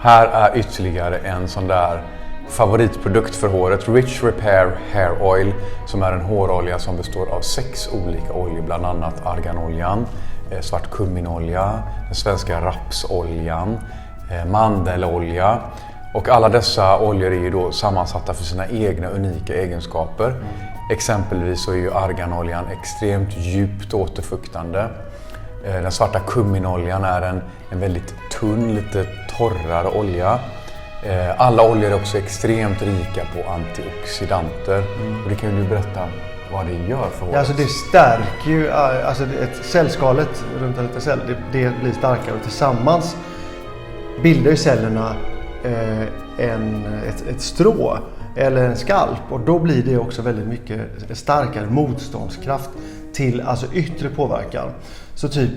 Här är ytterligare en sån där favoritprodukt för håret, Rich Repair Hair Oil, som är en hårolja som består av 6 olika oljor, bland annat arganoljan, svart kumminolja, den svenska rapsoljan, mandelolja. Och alla dessa oljor är ju då sammansatta för sina egna unika egenskaper. Exempelvis så är ju arganoljan extremt djupt återfuktande. Den svarta kumminoljan är en väldigt tunn, lite torrare olja. Alla oljor är också extremt rika på antioxidanter. Och det kan ju du berätta vad det gör för håret. Alltså det stärker ju, alltså cellskalet runt en liten cell, det blir starkare och tillsammans bildar ju cellerna ett strå eller en skalp, och då blir det också väldigt mycket starkare motståndskraft till alltså yttre påverkan. Så typ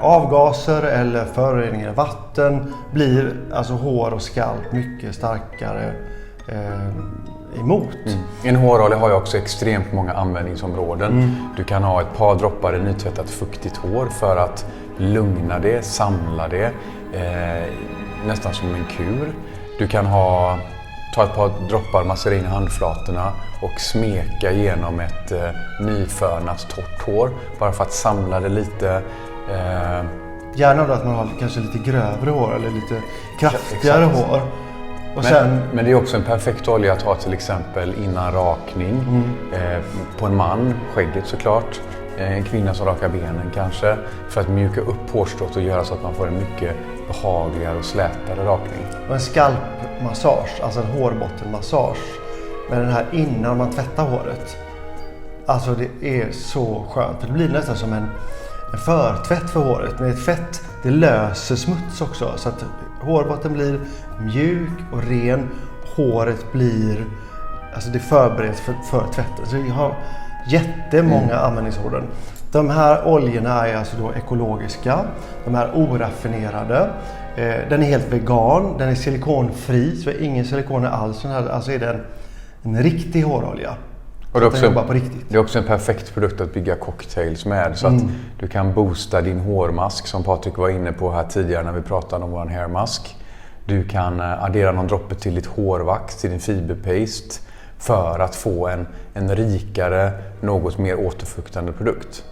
avgaser eller föroreningar i vatten blir alltså hår och skalp mycket starkare emot. En hårolja har ju också extremt många användningsområden. Du kan ha ett par droppar i nytvättat fuktigt hår för att lugna det, samla det, nästan som en kur. Du kan ta ett par droppar, massera in i handflatorna och smeka genom ett nyfönat torrt hår bara för att samla det lite. Gärna då att man har kanske lite grövre hår eller lite kraftigare hår. Och men det är också en perfekt olja att ha till exempel innan rakning. På en man, skägget såklart. En kvinna som rakar benen kanske, för att mjuka upp hårstrået och göra så att man får en mycket behagligare och slätare rakning. Och en skalpmassage, alltså en hårbottenmassage, med den här innan man tvättar håret. Alltså det är så skönt, för det blir nästan som en förtvätt för håret. Men ett fett, det löser smuts också, så att hårbotten blir mjuk och ren. Håret blir, alltså det förbereds för tvätten. Så vi har jättemånga användningsområden. De här oljorna är alltså då ekologiska, de är oraffinerade, den är helt vegan, den är silikonfri, så är ingen silikoner alls. Alltså är det en riktig hårolja. Och det är också en perfekt produkt att bygga cocktails med, så att du kan boosta din hårmask, som Patrik var inne på här tidigare när vi pratade om vår hairmask. Du kan addera någon droppe till ditt hårvax, till din fiberpaste, för att få en rikare, något mer återfuktande produkt.